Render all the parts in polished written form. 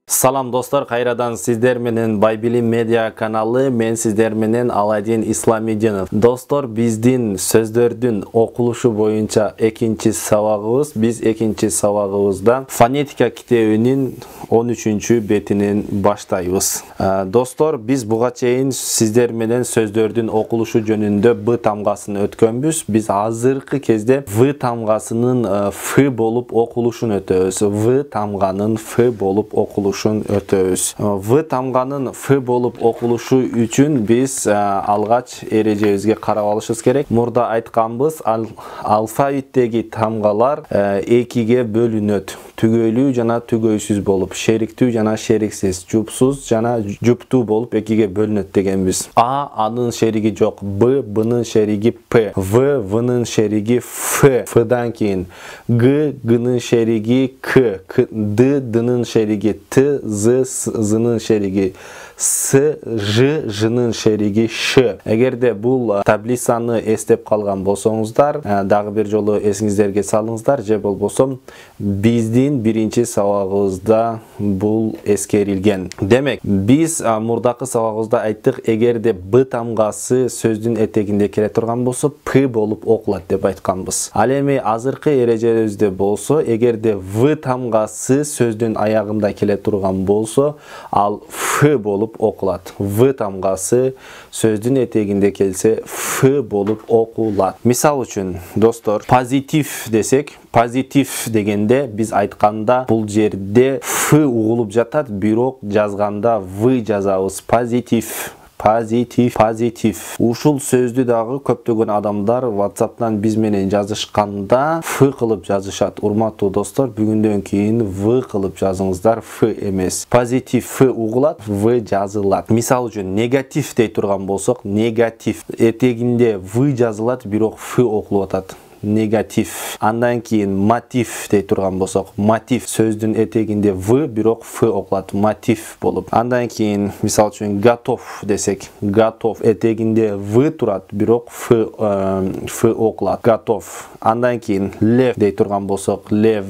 Salam dostlar, kayradan sizler menen Baybilim Media kanalı, men sizler menen Aladin Islamidinov. Dostlar, bizdin sözdördün okuluşu boyunca ekinci sabagыбыз. Biz ekinci sabagыбызda fonetika kitebinin 13. betinin baştayız. Dostlar, biz buga çeyin sizler menen sözdördün okuluşu jönündө B tamgasını ötkönbüz. Biz hazırkı kezde V tamgasının F bolup okuluşun ötöbüz. V tamganın F bolup okuluşun ötöbüz. V tamganın F bolup okuluşu üçün biz algaç erejebizge karap alışыбыз керек. Murda aytkanбыз, alfabеттеги tamgalar 2-ге bölünөт. Tügöylүү жана tügöysүз bolup, şeriktүү жана şeriksiz, jupsuz жана juптуу bolup 2-ге bölünөt degenбиз. A anın şerigi жок, B b'nın şerigi P, V v'nın şerigi F, F'dan keyin G g'nın şerigi K, D d'nın şerigi T, Z z'nın şerigi S, J j'nın şerigi Ş. Egerde bul tablitsаны эстеп калган болсоңуздар, дагы бир жолу эсиңиздерге салыңыздар, же болбосо биздин биринчи сабагыбызда бул эскерилген. Демек, биз мурдакы сабагыбызда айттык, эгерде B тамгасы сөздүн этегинде келе турган болсо, P болуп окулат деп айтканбыз. Ал эми азыркы эрежебизде болсо, эгерде V тамгасы сөздүн аягында келе турган болсо, ал F болуп окулат. V тамгасы сөздүн этегинде келсе, F болуп окулат. Мисал үчүн, достор, позитив десек, позитив дегенде биз айтканда бул жерде F угулуп жатат, бирок жазганда V жазабыз. Позитив. Позитив. Ушул сөздү дагы көптөгөн адамдар WhatsApp'tan биз менен жазышканда F кылып жазышат. Урматтуу достор, бүгүндөн кийин V кылып жазыңыздар, F эмес. Позитив F угулат, V жазылат. Мисал үчүн негатив дей турган болсок, негатив этегинде V жазылат, бирок F окулуп атат. Negatif. Андан кийин мотив дей турган болсок, мотив сөздүн этегинде V, бирок F окулат, мотив болуп. Андан кийин мисал үчүн готов десек, готов этегинде V турат, бирок F окулат, готов. Андан кийин лев дей турган болсок, лев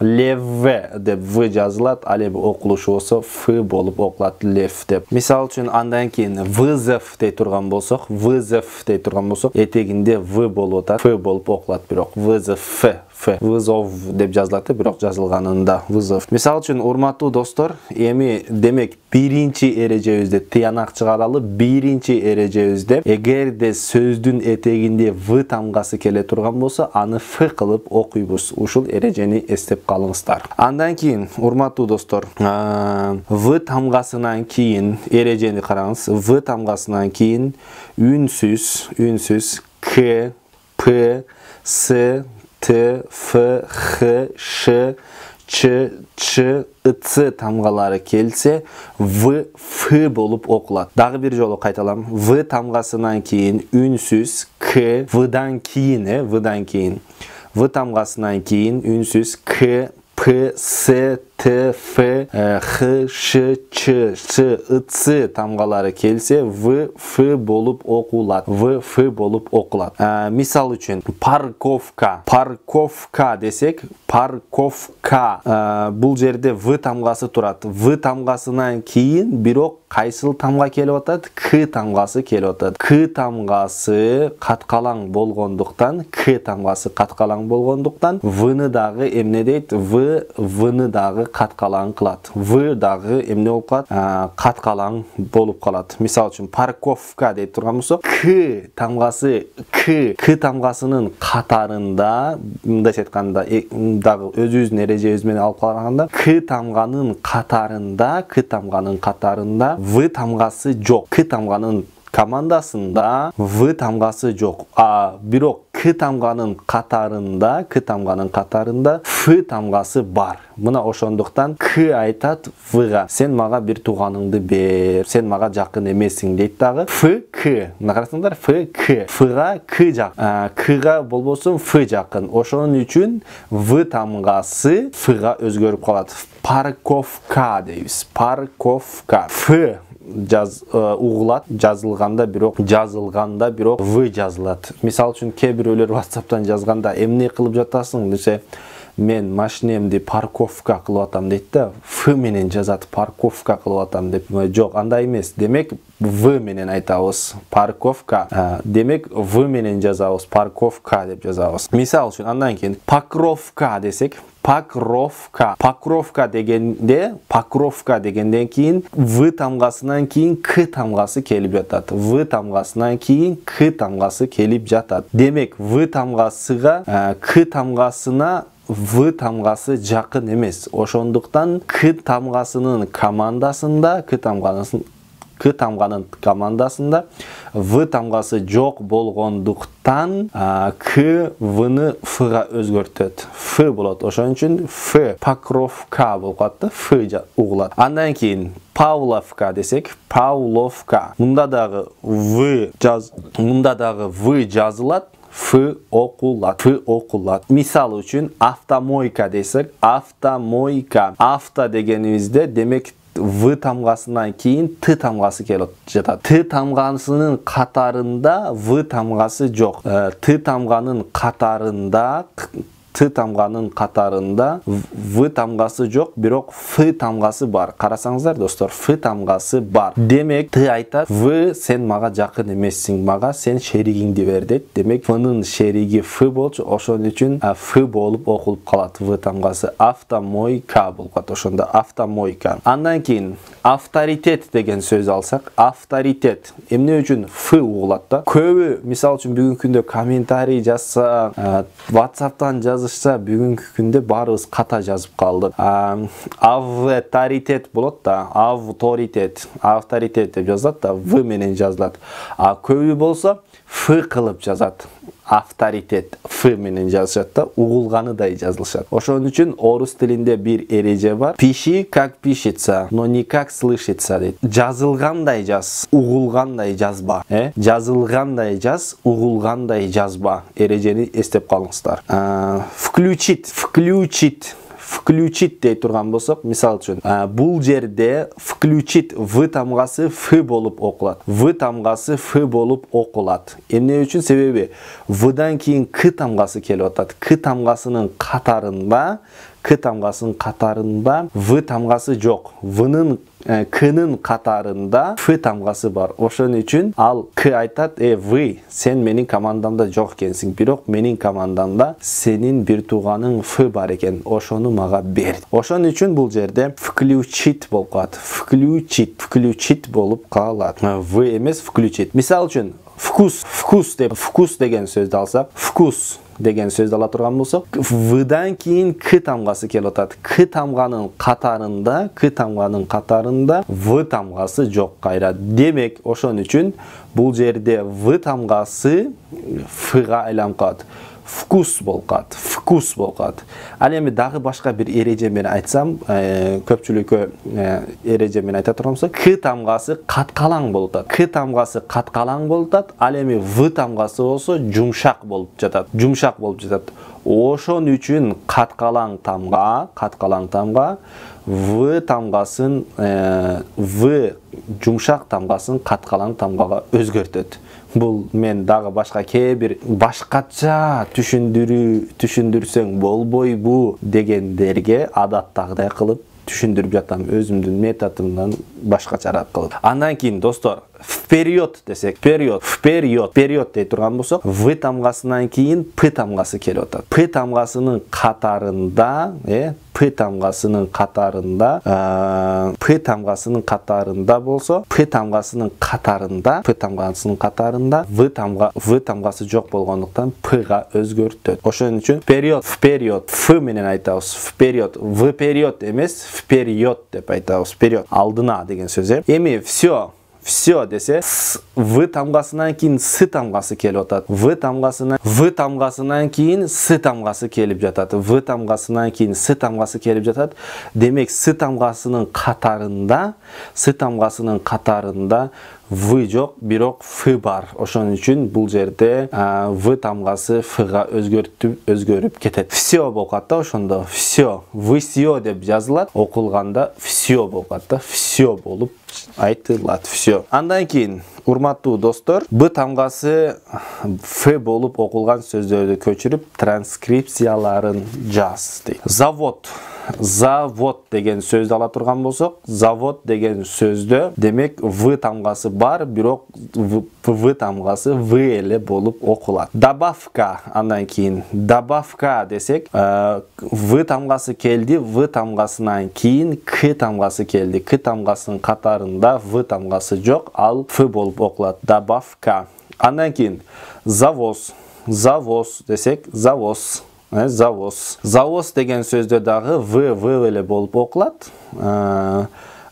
деп V жазылат, ал эми окулушу болсо F болуп окулат, лев деп. Мисал үчүн андан кийин вызов дей турган болсок, этегинде V болуп атат, F болуп окулат, бирок вызов вызов деп жазылат, бирок жазылганында вызов. Мисал үчүн, урматтуу достор, эми демек биринчи эрежебизде тыянак чыгаралы, биринчи эрежебизде эгерде сөздүн этегинде V тамгасы келе турган болсо, аны F кылып окуйбуз. Ушул эрежени эстеп калыңыздар. Андан кийин, урматтуу достор, V тамгасынан кийин эрежени караңыз. V тамгасынан кийин үнсүз К, П, С, Т, Ф, Х, Ш, Ч, Ч, Ц тамгалары келсе, В, F болуп окулат. Дагы бир жолу кайталам. V тамгасынан кийин үнсүз К, V'дан кийин. V тамгасынан кийин үнсүз К, П, С, Т, Ф, Х, Ш, Ч, Ч, Ц тамгалары келсе, В, F болуп окулат. В, F болуп окулат. Мисал үчүн, парковка десек, парковка. Бул жерде V тамгасы турат. V тамгасынан кийин бирок кайсыл тамга келип атат? К тамгасы келип атат. К тамгасы каткалаң болгондуктан, V-ны дагы эмне дейт? V-ны дагы каткалаң кылат. V дагы эмне болуп калат? Каткалаң болуп калат. Мисал үчүн, парковка дейт турган болсок, К тамгасы, К тамгасынын катарында, мындайча айтканда, дагы өзүбүздүн эрежебиз менен алып караганда, К тамганын катарында V тамгасы жок. К тамганын командасында V тамгасы жок. Бирок К тамганын катарында F тамгасы бар. Мына ошондуктан К айтат V-га: сен мага бир тууганыңды бер, сен мага жакын эмессиң дейт дагы. F, К. Мына карасаңдар, F, К. F-га К жакын, К-га болбосун F жакын. Ошонун үчүн V тамгасы F-га өзгөрүп калат. Парковка дейбиз. Парковка. F угулат, жазылганда бирок в жазылат. Мисал үчүн кээ бирөөлөр WhatsApp'тан жазганда эмне кылып жатасың десе, мен машинемди парковка кылып атам дейт да, Ф менен жазат, парковка кылып атам деп. Жок, андай эмес. Демек В менен айтабыз, парковка. Демек В менен жазабыз, парковка деп жазабыз. Мисал үчүн андан кийин покровка десек, покровка дегенден кийин В тамгасынан кийин К тамгасы келип жатат. В тамгасынан кийин К тамгасы келип жатат. Демек В тамгасыга К тамгасына В тамгасы жакын эмес. Ошондуктан К тамгасынын командасында, К тамганын командасында В тамгасы жок болгондуктан К Вны Фга өзгөртөт. Ф болот. Ошон үчүн Ф покровка болот да, Ф угулат. Андан кийин Павловка десек, Павловка. Мында дагы В жазылат. Ф окулат. Мисал үчүн автомойка десек, автомойка. Авто дегенибизде демек В тамгасынан кийин Т тамгасы келип жатат. Т тамгасынын катарында В тамгасы жок. Т тамганын катарында В тамгасы жок, бирок Ф тамгасы бар. Карасаңыздар достор, Ф тамгасы бар. Демек Т айтат, В сен мага жакын эмессиң, мага сен шеригиңди бер дейт. Демек Фнын шериги Ф болчу, ошон үчүн Ф болуп окулуп калат. В тамгасы автомойка болот. Ошондо автомойка. Андан кийин авторитет деген сөз алсак, авторитет эмне үчүн Ф угулат да? Көбү мисал үчүн бүгүнкү күндө комментарий жазса, WhatsApp'тан жазышса, бүгүнкү күндө баарыбыз ката жазып калдык. Авторитет болот да, авторитет деп жазат да, В менен жазылат. Көбү болсо Ф кылып жазат. Авторитет Ф менен жазышат да, угулганыдай жазылышат. Ошон үчүн орус тилинде бир эреже бар. Пиши как пишется, но не как слышится дейт. Жазылгандай жаз, угулгандай жазба. Жазылгандай жаз, угулгандай жазба. Эрежени эстеп калыңыздар. Включить дей турган болсок, мисал үчүн, бул жерде включить В тамгасы Ф болуп окулат. В тамгасы Ф болуп окулат. Эмне үчүн? Себеби Вдан кийин К тамгасы келип атат. К тамгасынын катарында В тамгасы жок. Кнын катарында Ф тамгасы бар. Ошон үчүн ал К айтат, В сен менин командамда жок экенсиң, бирок менин командамда сенин бир тууганың Ф бар экен. Ошону мага бер. Ошон үчүн бул жерде включить болуп калат. Включить болуп калат. В эмес включить. Мисал үчүн вкус деген сөздү алсак, вкус деген сөздү ала турган болсок, Вдан кийин К тамгасы келип атат. К тамганын катарында В тамгасы жок кайра. Демек, ошон үчүн бул жерде В тамгасы Фга айланып калат. Вкус болот. Ал эми дагы башка бир эреже менен айтсам, көпчүлүккө эреже менен айта турам болсок, К тамгасы каткалаң болуп атат. К тамгасы каткалаң болуп атат. Ал эми В тамгасы болсо жумшак болуп жатат. Ошон үчүн каткалаң тамга В тамгасын В жумшак тамгасын каткалаң тамгага өзгөртөт. Бул мен дагы башка кээ бир башкача түшүндүрсөң болбойбу дегендерге адаттагыдай кылып түшүндүрүп жатам, өзүмдүн методумдан башкачараак кылып. Андан кийин достор, вперед десек, вперед дей турган болсок, В тамгасынан кийин П тамгасы келип атат. П тамгасынын катарында болсо, П тамгасынын катарында В тамгасы жок болгондуктан Пга өзгөртөт. Ошон үчүн вперед Ф менен айтабыз. Вперед эмес, вперед деп айтабыз. Вперед алдына деген сөз. Эми все десе, В тамгасынан кийин С тамгасы келип атат. В тамгасынан кийин С тамгасы келип жатат. В тамгасынан кийин С тамгасы келип жатат. Демек, С тамгасынын катарында v жок, бирок f бар. Ошон үчүн бул жерде v тамгасы f-га өзгөрүп кетет. Всё болуп калат да ошондо. Всё, всё деп жазылат, окулганда всё болуп калат да. Всё болуп айтылат. Всё. Андан кийин, урматтуу достор, b тамгасы f болуп окулган сөздөрдү көчүрүп, транскрипцияларын жаз дейт. Завод деген сөздү ала турган болсок, завод деген сөздө демек v тамгасы бар, бирок v тамгасы v эле болуп окулат. Добавка, андан кийин добавка десек, v тамгасы келди, v тамгасынан кийин k тамгасы келди. K тамгасынын катарында v тамгасы жок, ал f болуп окулат. Добавка. Андан кийин завоз десек, завоз деген сөздө дагы v эле болуп окулат.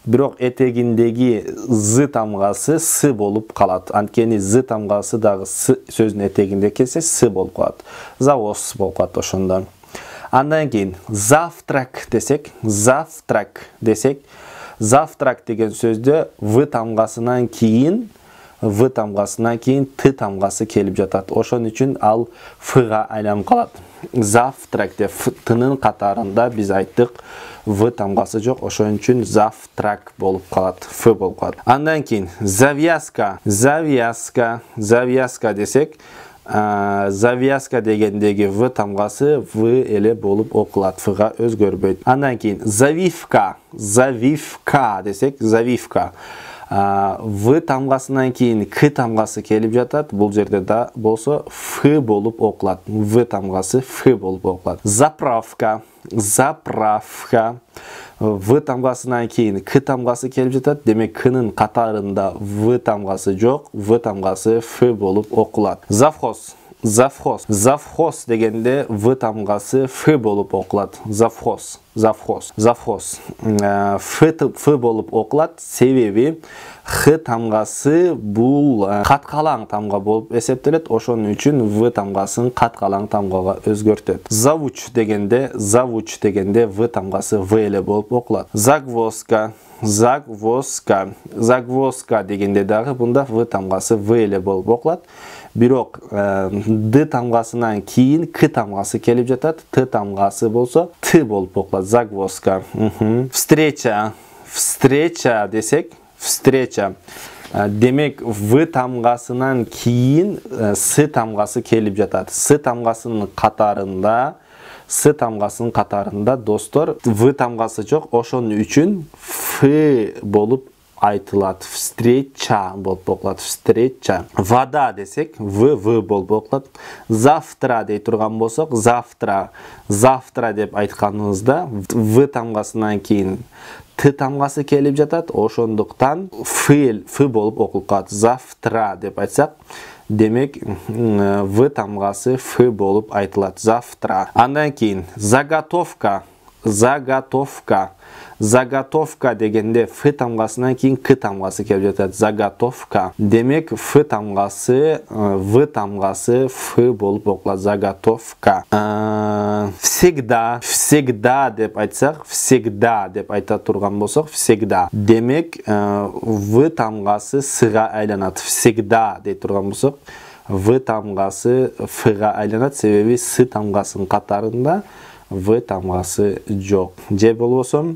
Бирок этегиндеги z тамгасы s болуп калат. Анткени z тамгасы дагы сөздүн этегинде келсе s болуп калат. Завоз болуп калат ошондо. Андан кийин завтрак десек, завтрак деген сөздө v тамгасынан кийин т тамгасы келип жатат. Ошон үчүн ал f-га айланып калат. Завтрак деп тынын катарында биз айттык v тамгасы жок, ошон үчүн завтрак болуп калат, f болуп калат. Андан кийин завязка десек, завязка дегендеги v тамгасы v эле болуп окулат, f-га өзгөрбөйт. Андан кийин завивка десек, завивка v тамгасынан кийин k тамгасы келип жатат. Бул жерде да болсо f болуп окулат. v тамгасы f болуп окулат. Заправка v тамгасынан кийин k тамгасы келип жатат. Демек k-нын катарында v тамгасы жок, v тамгасы f болуп окулат. Завхоз дегенде v тамгасы f болуп окулат. Завхоз f болуп окулат, себеби х тамгасы бул каткалаң тамга болуп эсептелет. Ошон үчүн v тамгасын каткалаң тамгага өзгөртөт. Завуч дегенде v тамгасы v эле болуп окулат. Загвоздка дегенде дагы бунда v тамгасы v эле болуп окулат. Бирок д тамгасынан кийин к тамгасы келип жатат. Т тамгасы болсо т болуп окулат. Загвоздка. Встреча десек, демек v тамгасынан кийин с тамгасы келип жатат. С тамгасынын катарында достор v тамгасы жок, ошон үчүн f болуп айтылат. Встреча болуп окулат. Встреча. Вода десек, в болуп окулат. Завтра дей турган болсок, завтра деп айтканыбызда в тамгасынан кийин т тамгасы келип жатат. Ошондуктан f болуп окулуп калат. Завтра деп айтсак, демек в тамгасы f болуп айтылат. Завтра. Андан кийин заготовка дегенде f тамгасынан кийин к тамгасы келип жатат. Заготовка. Демек v тамгасы f болуп окулат. Заготовка. Всегда деп айтсак, всегда деп айта турган болсок, всегда. Демек v тамгасы s-га айланат. Всегда дей турган болсок, v тамгасы f-га айланат, себеби с тамгасынын катарында v тамгасы жок. Же болбосо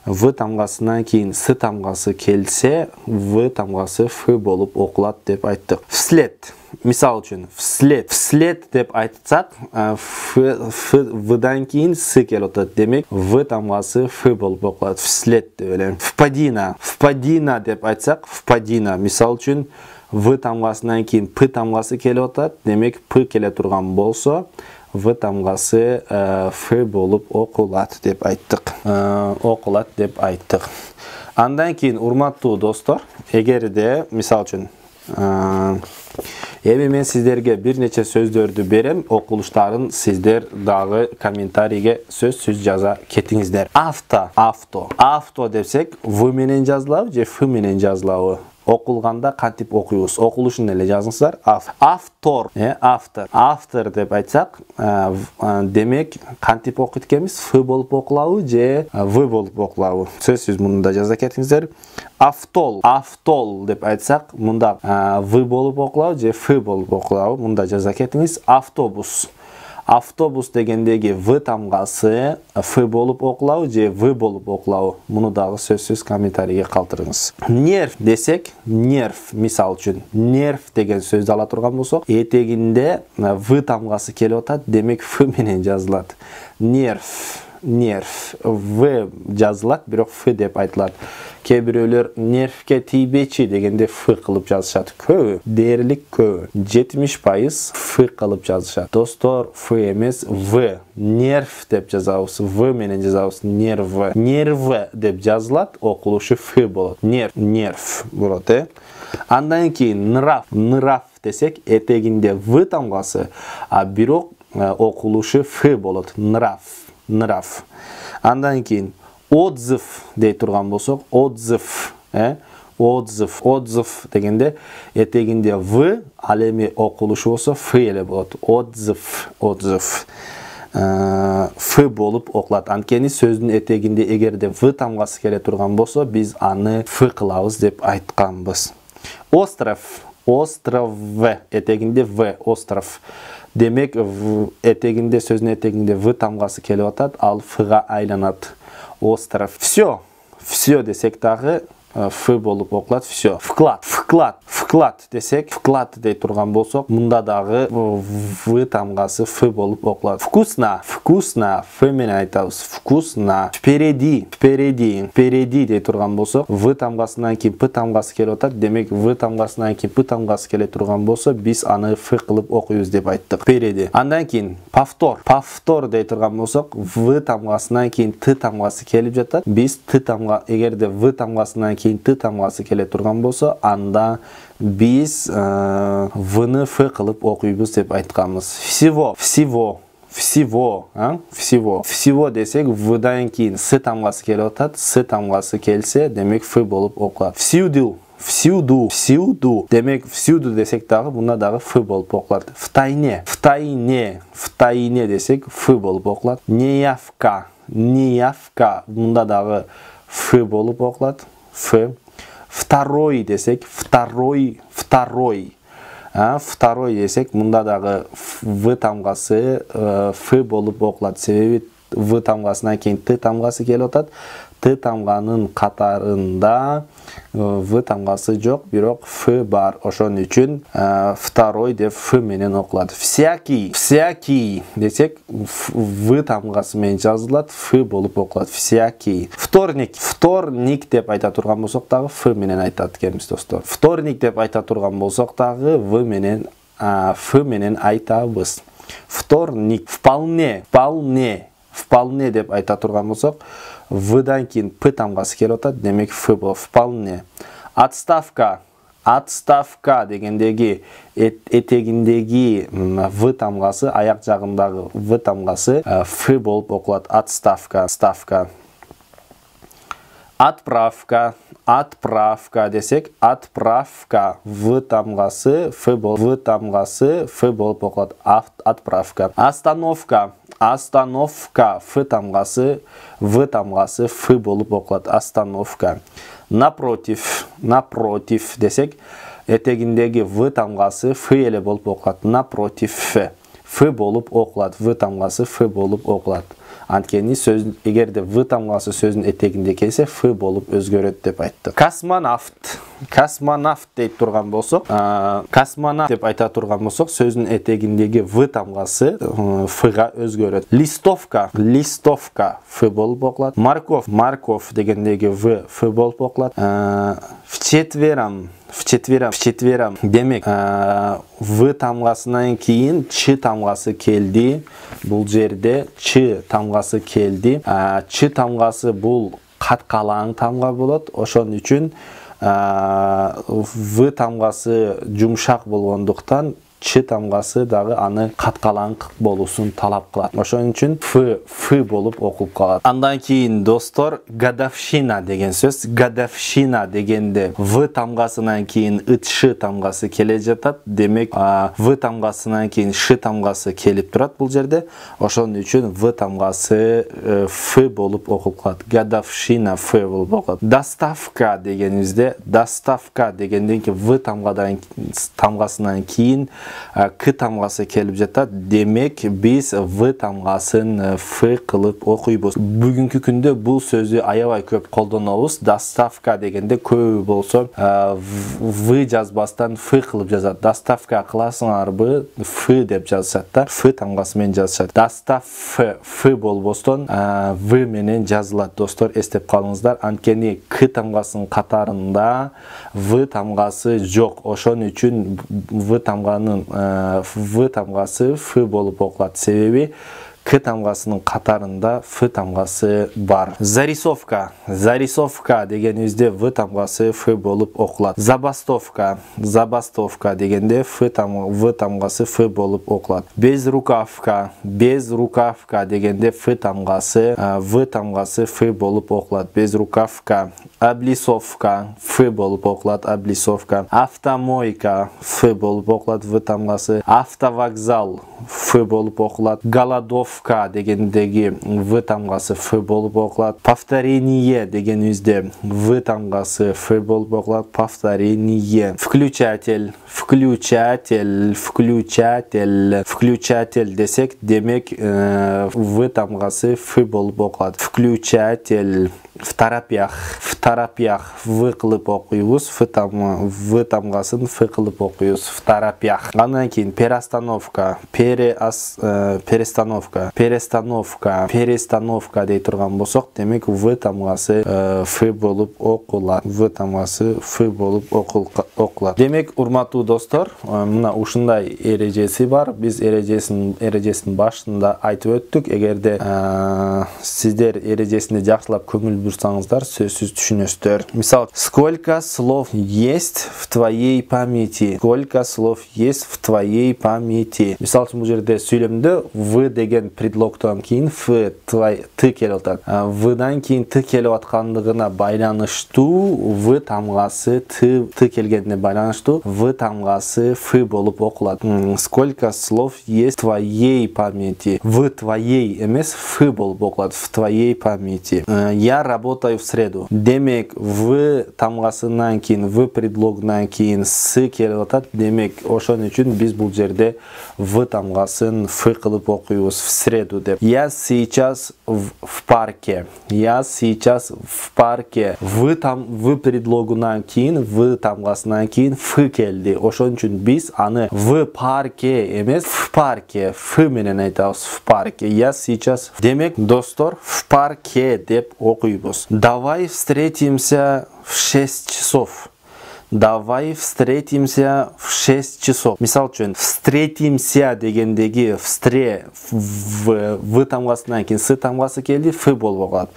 v тамгасынан кийин с тамгасы келсе, v тамгасы f болуп окулат деп айттык. Вслед. Мисал үчүн, вслед деп айтсак, v-дан кийин с келип атат. Демек v тамгасы f болуп окулат. Вслед деп эле. Впадина деп айтсак, впадина. Мисал үчүн, v тамгасынан кийин p тамгасы келип атат. Демек p келе турган болсо, v тамгасы f болуп окулат деп айттык. Андан кийин, урматтуу достор, эгерде мисал үчүн эми мен сиздерге бир нече сөздөрдү берем, окулуштарын сиздер дагы комментарийге сөзсүз жаза кетиңиздер. Авто десек, v менен жазылабы же f менен жазылабы? Окулганда кантип окуйбуз? Окулушун эле жазыңыздар. Автор деп айтсак, демек кантип окуйт экенбиз? F болуп окулабы же v болуп окулабы? Сөзсүз муну да жаза кетиңиздер. Автол, автол деп айтсақ, мұнда в болып оқылау, же ф болып оқылау, мұнда жаза кетіңіз. Автобус. Автобус дегендегі в тамғасы ф болып оқылау, же в болып оқылау. Мұны дағы сөзсіз комментарийге қалтырыңыз. Нерв десек, нерв, мисал үшін, нерв деген сөзді ала тұрған болсақ, етегінде в тамғасы келіп отады, демек ф менен жазылады. Нерв. Нерв в жазылады, бирок ф деп айтылады. Кейбіреулер нервке тийбечи дегенде ф қылып жазышады. Көбі, дерлік көбі. 70% ф қылып жазышады. Достор, ф емес в. Нерв деп жазабыз. В менен жазабыз. Нерв. Нерв деп жазылады, оқылушы ф болады. Нерв. Нерв болады. Андан кейін нрав. Нрав десек, етегінде в тамғасы, бирок оқылушы ф болады. Нрав. Нрав. Андан кейін отзыв дей тұрған болсақ, отзыв. Отзыв. Отзыв дегенде етегінде в, алеме оқылушы болса ф еле болады. Отзыв. Отзыв. Ф болып оқылады. Анткени сөздің етегінде егерде в тамғасы келе тұрған болса, біз аны ф қылауыз деп айтқанбыз. Остров. Остров. Етегінде в. Остров. Демек, етегінде, сөздің етегінде в тамғасы келіп атады, ал ф-ға айланады. Остров. Все. Все десек тағы ф болып оқылады. Все. Вклад. Вклад. Вклад десек, вклад дей тұрған болсақ, мұнда дағы в тамғасы ф болып оқылады. Вкусно. Вкусно. Ф мен айтамыз. Вкусно. Впереди. Впереди. Впереди дей тұрған болсақ, в тамғасынан кейін п тамғасы келіп атады. Демек, в тамғасынан кейін п тамғасы келе тұрған болса, біз аны ф қылып оқиыз деп айттық. Впереди. Андан кейін повтор. Повтор дей тұрған болсақ, в тамғасынан кейін т тамғасы келіп жатады. Біз т тамға, егерде в тамғасынан кейін т тамғасы келе тұрған болса, анда biz v-ны f қылып оқиыз деп айтқанбыз. Всего. Всего. Всего. Всего. Всего десек, v-дан кейін с тамғасы келіп атады. С тамғасы келсе, демек f болып оқылады. Всюду. Всюду. Всюду. Демек, всюду десек дағы, бұнда дағы f болып оқылады. Втайне. Втайне. Втайне десек, f болып оқылады. Неявка. Неявка. Бұнда дағы f болып оқылады. F. Второй десек, второй, второй. Второй десек, мұнда дағы в тамғасы ф болып оқылады. Себебі в тамғасына кейін т тамғасы келіп отады. Т тамғаның қатарында в тамғасы жоқ, бирок ф бар. Ошон үчүн второй деп ф менен оқылады. Всякий. Всякий десек, в тамғасы мен жазылады, ф болып оқылады. Всякий. Вторник. Вторник деп айта тұрған болсақ дағы ф менен айтады кеміз достор. Вторник деп айта тұрған болсақ дағы ф менен айтабыз. Вторник. Вполне. Вполне. Вполне деп айта тұрған болсақ, в-дан кейін п тамғасы келіп отады, демек ф болып. Вполне. Отставка. Отставка дегендегі етегіндегі в тамғасы, аяқ жағындағы в тамғасы ф болып оқылады. Отставка. Отставка. Отправка. Отправка десек, отправка в тамғасы ф болып оқылады. Отправка. Остановка. Остановка в тамғасы ф болып оқылады. Остановка. Напротив. Напротив десек, етегіндегі в тамғасы ф еле болып оқылады. Напротив ф болып оқылады. В тамғасы ф болып оқылады. Анткени сөз, егерде в тамғасы сөздің етегінде келсе, ф болып өзгөрөт деп айтты. Космонавт. Космонавт deyip тұрған болсақ, космонавт деп айта тұрған болсақ, сөздің етегіндегі в тамғасы ф-ға өзгөрөт. Листовка. Листовка ф болып оқылады. Марков. Марков дегендегі в ф болып оқылады. Вчетвером. Вчетвером. Вчетвером. Демек, в тамғасынан кейін ч тамғасы келді. Бұл жерде ч тамғасы келді. Ч тамғасы бұл қатқалаң тамға болады. Ошон үчүн в тамғасы жұмшақ болғандықтан ч тамгасы дагы аны каткалаңкык болуусун талап кылат. Ошон үчүн ф болуп окулуп калат. Андан кийин достор, годовщина деген сөз. Годовщина дегенде в тамгасынан кийин ш тамгасы келе жатат. Демек в тамгасынан кийин ш тамгасы келип турат бул жерде. Ошон үчүн в тамгасы ф болуп окулуп калат. Годовщина ф болуп окулат. Доставка дегенибизде, доставка дегенден кийин в тамгасынан кийин к тамгасы келип жатат. Демек биз в тамгасын ф кылып окуйбуз. Бүгүнкү күндө бул сөздү аябай көп колдонобуз. Доставка дегенде көбү болсо в жазбастан ф кылып жазат. Доставка кыласыңарбы ф деп жазышат да. Ф тамгасы менен жазышат. Достав ф болбостон в менен жазылат. Достор, эстеп калыңыздар. Анткени к тамгасынын катарында в тамгасы жок. Ошон үчүн в тамгасы ф болуп окулат. Себеби к тамгасынын катарында ф тамгасы бар. Зарисовка. Зарисовка дегенибизде в тамгасы ф болуп окулат. Забастовка. Забастовка дегенде в тамгасы ф болуп окулат. Безрукавка. Безрукавка дегенде в тамгасы ф болуп окулат. Безрукавка. Облицовка ф болуп окулат. Облицовка. Автомойка ф болуп окулат. В тамгасы. Автовокзал ф болуп окулат. Голодовка дегендеги в тамгасы ф болуп окулат. Повторение дегенибизде в тамгасы ф болуп окулат. Повторение. Включатель. Включатель. Включатель. Включатель десек, демек в тамгасы ф болуп окулат. Включатель. В торопях. В торопях в кылып окуйбуз. В тамгасын ф кылып окуйбуз. В торопях. Андан кийин перестановка. Перестановка. Перестановка. Перестановка дей турган болсок, демек в тамгасы ф болуп окулат. В тамгасы ф болуп окулат. Демек, урматтуу достор, мына ушундай эрежеси бар. Биз эрежесинин башында айтып өттүк. Эгерде сиздер эрежесине жакшылап көңүл бурсаңыздар, сөзсүз түшүнөсүздөр. Мисал, сколько слов есть в твоей памяти? Сколько слов есть в твоей памяти? Мисал үчүн бул жерде сүйлөмдө в деген предлогдон кийин ты келип атат. Вдан кийин ты келип аткандыгына байланыштуу в тамгасы ты келгенине байланыштуу в тамгасы ф болуп окулат. Сколько слов есть в твоей памяти? В твоей эмес ф болуп окулат. В твоей памяти. Я работаю в среду. Демек в тамгасынан кийин, в предлогунан кийин с келип атат. Демек ошон үчүн биз бул жерде в тамгасын ф кылып окуйбуз. В среду деп. Я сейчас в парке. Я сейчас в парке. В предлогунан кийин, в тамгасынан кийин ф келди. Ошон үчүн биз аны в парке эмес в парке ф менен айтабыз. В парке. Я сейчас. Демек, достор, в парке деп окуйбуз. Давай встретимся в 6 часов. Давай встретимся в 6 часов. Мисал үчүн, встретимся дегендеги в тамгасынан кийин с тамгасы келди, ф болуп окулат.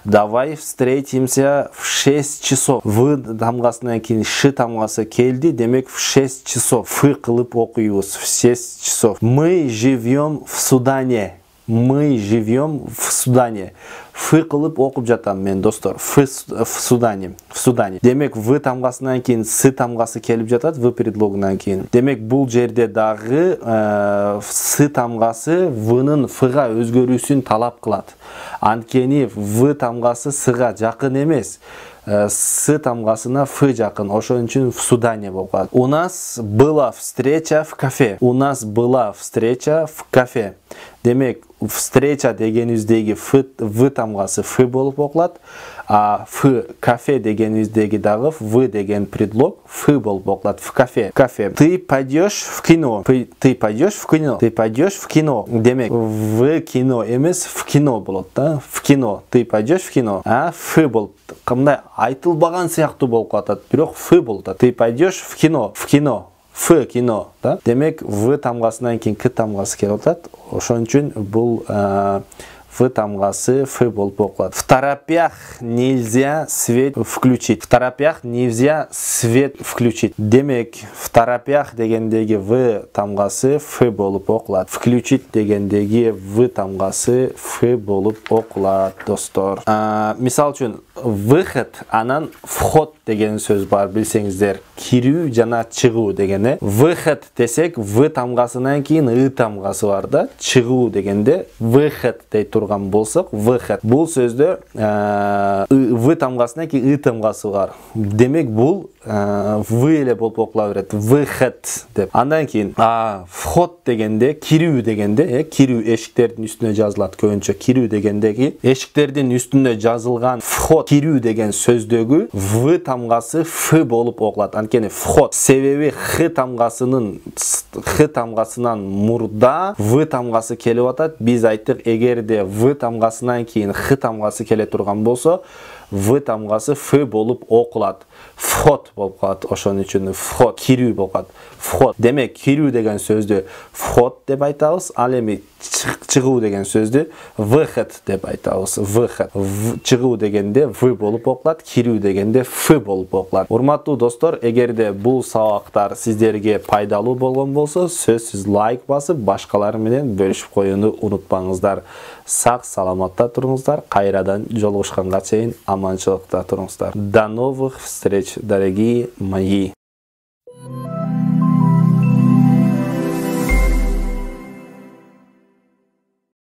Давай встретимся в 6 часов. В тамгасынан кийин ш тамгасы келди, демек в 6 часов. Ф кылып окуйбуз. В 6 часов. Мы живем в Судане. Мы живем в Судане. Ф кылып окуп жатам мен, достор. В Судане. В Судане. Демек в тамгасынан кийин с тамгасы келип жатат, в предлогунан кийин. Демек бул жерде дагы с тамгасы внын фга өзгөрүүсүн талап кылат. Анткени в тамгасы сга жакын эмес. С тамгасына ф жакын. Ошон үчүн в Судане болуп калат. У нас была встреча в кафе. У нас была встреча в кафе. Демек, встреча дегенибиздеги в тамгасы ф болуп окулат, а в кафе дегенибиздеги дагы в деген предлог ф болуп окулат. В кафе. Кафе. Ты пойдешь в кино. Ты пойдешь в кино. Ты пойдешь в кино. Демек, в кино эмес в кино болот да. В кино. Ты пойдешь в кино. А ф болуп. Кандай айтылбаган сыяктуу болуп калат, бирок ф болуп атат. Ты пойдешь в кино. В кино. Ф кино, да? Демек в тамгасынан кийин к тамгасы келип атат. Ошон үчүн бул В тамгасы Ф болуп окулат. В торопях нельзя свет включить. В торопях нельзя свет включить. Демек, в торопях дегендеги В тамгасы Ф болуп окулат. Включить дегендеги В тамгасы Ф болуп окулат, достор. Мисал үчүн, выход анан вход деген сөз бар, билсеңиздер. Кирүү жана чыгуу дегени. Выход десек, В тамгасынан кийин И тамгасы бар да. Чыгуу дегенде выход дей турган болсок, выход. Бул сөздө В тамгасынан кийин И тамгасы бар. Демек бул В эле болуп окула берет. Выход деп. Андан кийин вход дегенде, кирүү дегенде, кирүү эшиктердин үстүнө жазылат көбүнчө. Кирүү дегендеги эшиктердин үстүнө жазылган вход, кирүү деген сөздөгү В тамгасы Ф болуп окулат. Анткени вход. Себеби Х тамгасынан мурда В тамгасы келип атат. Биз айттык, эгерде В тамгасынан кийин Х тамгасы келе турган болсо, В тамгасы Ф болуп окулат. Вход болуп калат. Ошон үчүн вход, кирүү болуп калат. Вход. Демек, кирүү деген сөздү вход деп айтабыз. Ал эми чыгуу деген сөздү выход деп айтабыз. Выход. Чыгуу дегенде В болуп окулат, кирүү дегенде Ф болуп окулат. Урматтуу достор, эгерде бул сабактар сиздерге пайдалуу болгон болсо, сөзсүз лайк басып, башкалар менен бөлүшүп коюуну унутпаңыздар. Сак саламатта туруңуздар. Кайрадан жолугушканга чейин аманчылыкта туруңуздар. До новых встреч, дорогие мои.